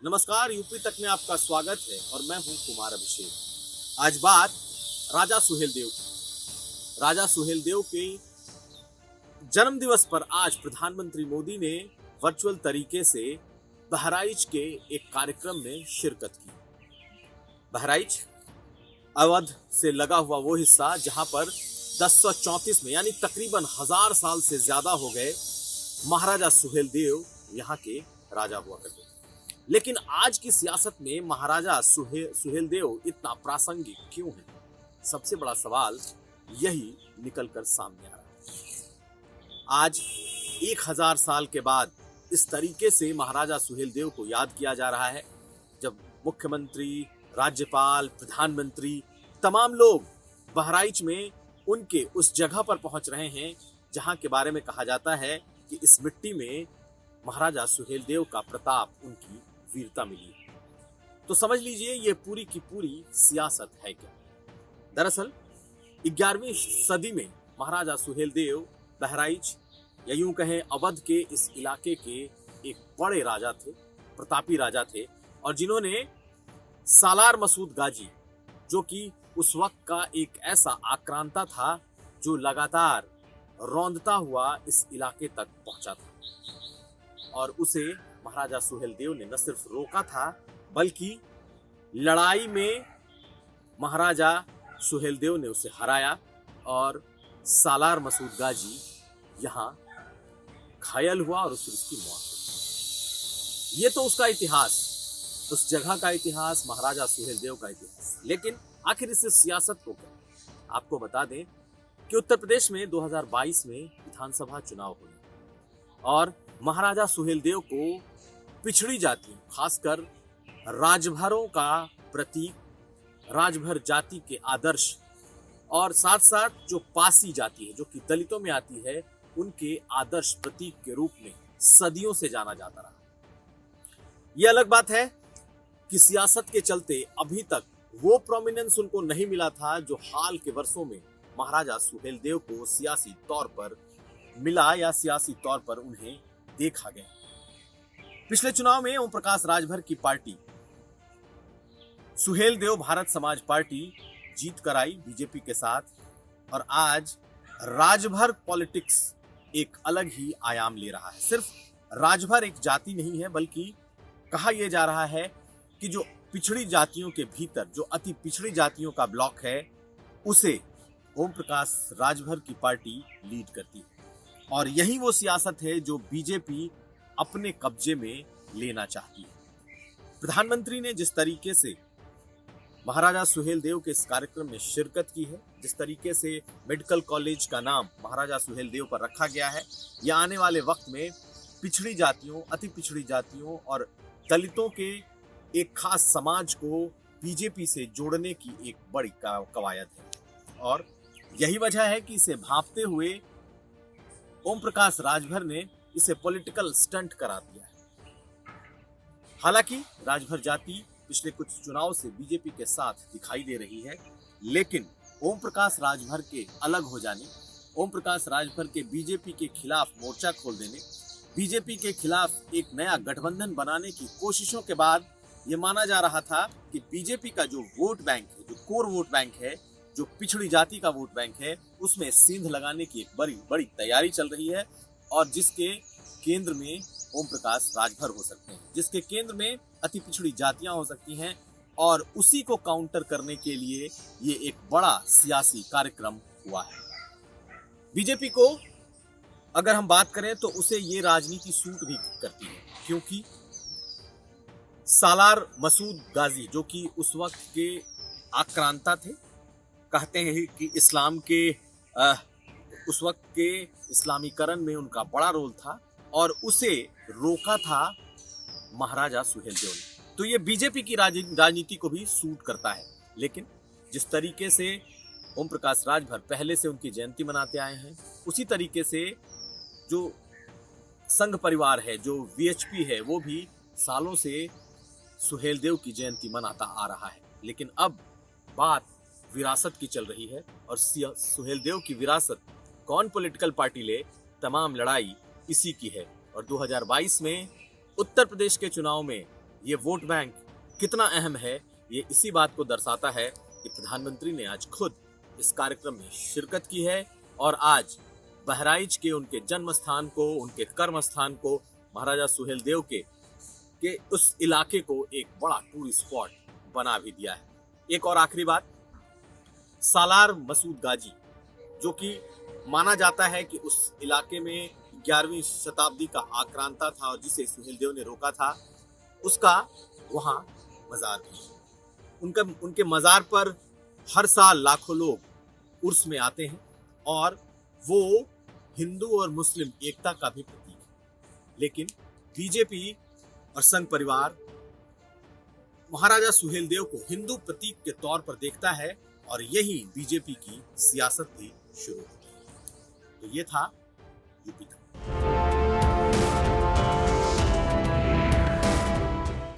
नमस्कार, यूपी तक में आपका स्वागत है और मैं हूं कुमार अभिषेक। आज बात राजा सुहेलदेव की। राजा सुहेलदेव के जन्म दिवस पर आज प्रधानमंत्री मोदी ने वर्चुअल तरीके से बहराइच के एक कार्यक्रम में शिरकत की। बहराइच अवध से लगा हुआ वो हिस्सा जहां पर 1034 में यानी तकरीबन 1000 साल से ज्यादा हो गए महाराजा सुहेलदेव यहाँ के राजा हुआ करते थे। लेकिन आज की सियासत में महाराजा सुहेलदेव इतना प्रासंगिक क्यों है? सबसे बड़ा सवाल यही निकलकर सामने आ रहा है। आज 1000 साल के बाद इस तरीके से महाराजा सुहेलदेव को याद किया जा रहा है, जब मुख्यमंत्री, राज्यपाल, प्रधानमंत्री, तमाम लोग बहराइच में उनके उस जगह पर पहुंच रहे हैं जहां के बारे में कहा जाता है कि इस मिट्टी में महाराजा सुहेलदेव का प्रताप, उनकी वीरता मिली है। तो समझ लीजिए ये पूरी की पूरी सियासत है क्या। दरअसल 11वीं सदी में महाराजा सुहेलदेव बहराइच या यूं कहें अवध के इस इलाके के एक बड़े राजा थे, प्रतापी राजा थे, और जिन्होंने सालार मसूद गाजी, जो कि उस वक्त का एक ऐसा आक्रांता था जो लगातार रौंदता हुआ इस इलाके तक पहुंचा था, और उसे महाराजा सुहेलदेव ने न सिर्फ रोका था बल्कि लड़ाई में महाराजा सुहेलदेव ने उसे हराया और सालार मसूद गाजी यहां घायल हुआ और उसकी मौत हुई। ये तो उसका इतिहास, उस जगह का इतिहास, महाराजा सुहेलदेव का इतिहास। लेकिन आखिर इस सियासत को क्या? आपको बता दें कि उत्तर प्रदेश में 2022 में विधानसभा चुनाव हुए और महाराजा सुहेलदेव को पिछड़ी जाति, खासकर राजभरों का प्रतीक, राजभर जाति के आदर्श, और साथ साथ जो पासी जाति है जो कि दलितों में आती है, उनके आदर्श प्रतीक के रूप में सदियों से जाना जाता रहा। यह अलग बात है कि सियासत के चलते अभी तक वो प्रोमिनेंस उनको नहीं मिला था जो हाल के वर्षों में महाराजा सुहेलदेव को सियासी तौर पर मिला या सियासी तौर पर उन्हें देखा गया। पिछले चुनाव में ओम प्रकाश राजभर की पार्टी सुहेलदेव भारत समाज पार्टी जीत कर आई बीजेपी के साथ, और आज राजभर पॉलिटिक्स एक अलग ही आयाम ले रहा है। सिर्फ राजभर एक जाति नहीं है, बल्कि कहा यह जा रहा है कि जो पिछड़ी जातियों के भीतर जो अति पिछड़ी जातियों का ब्लॉक है, उसे ओम प्रकाश राजभर की पार्टी लीड करती है, और यही वो सियासत है जो बीजेपी अपने कब्जे में लेना चाहती है। प्रधानमंत्री ने जिस तरीके से महाराजा सुहेलदेव के इस कार्यक्रम में शिरकत की है, जिस तरीके से मेडिकल कॉलेज का नाम महाराजा सुहेलदेव पर रखा गया है, यह आने वाले वक्त में पिछड़ी जातियों, अति पिछड़ी जातियों और दलितों के एक खास समाज को बीजेपी से जोड़ने की एक बड़ी कवायद है, और यही वजह है कि इसे भांपते हुए ओम प्रकाश राजभर ने इसे पॉलिटिकल स्टंट करा दिया है। हालांकि राजभर जाति पिछले कुछ चुनाव से बीजेपी के साथ दिखाई दे रही है, लेकिन ओम प्रकाश राजभर के अलग हो जाने, ओम प्रकाश राजभर के बीजेपी के खिलाफ मोर्चा खोल देने, बीजेपी के खिलाफ एक नया गठबंधन बनाने की कोशिशों के बाद ये माना जा रहा था कि बीजेपी का जो वोट बैंक है, जो कोर वोट बैंक है, जो पिछड़ी जाति का वोट बैंक है, उसमें सींध लगाने की एक बड़ी तैयारी चल रही है, और जिसके केंद्र में ओम प्रकाश राजभर हो सकते हैं, जिसके केंद्र में अति पिछड़ी जातियां हो सकती हैं, और उसी को काउंटर करने के लिए ये एक बड़ा सियासी कार्यक्रम हुआ है। बीजेपी को अगर हम बात करें तो उसे ये राजनीति सूट भी करती है, क्योंकि सालार मसूद गाजी, जो कि उस वक्त के आक्रांता थे, कहते हैं कि इस्लाम के उस वक्त के इस्लामीकरण में उनका बड़ा रोल था, और उसे रोका था महाराजा सुहेलदेव ने। तो ये बीजेपी की राजनीति को भी सूट करता है। लेकिन जिस तरीके से ओम प्रकाश राजभर पहले से उनकी जयंती मनाते आए हैं, उसी तरीके से जो संघ परिवार है, जो वीएचपी है, वो भी सालों से सुहेलदेव की जयंती मनाता आ रहा है। लेकिन अब बात विरासत की चल रही है, और सुहेलदेव की विरासत कौन पॉलिटिकल पार्टी ले, तमाम लड़ाई इसी की है। और 2022 में उत्तर प्रदेश के चुनाव में ये वोट बैंक कितना अहम है, ये इसी बात को दर्शाता है कि प्रधानमंत्री ने आज खुद इस कार्यक्रम में शिरकत की है और आज बहराइच के उनके जन्म स्थान को, उनके कर्म स्थान को, महाराजा सुहेलदेव के उस इलाके को एक बड़ा टूरिस्ट स्पॉट बना भी दिया है। एक और आखिरी बात, सालार मसूद गाजी, जो कि माना जाता है कि उस इलाके में 11वीं शताब्दी का आक्रांता था और जिसे सुहेलदेव ने रोका था, उसका वहां मजार भी है। उनके मजार पर हर साल लाखों लोग उर्स में आते हैं और वो हिंदू और मुस्लिम एकता का भी प्रतीक है। लेकिन बीजेपी और संघ परिवार महाराजा सुहेलदेव को हिंदू प्रतीक के तौर पर देखता है और यही बीजेपी की सियासत भी शुरू होती है। तो ये था यूपी का।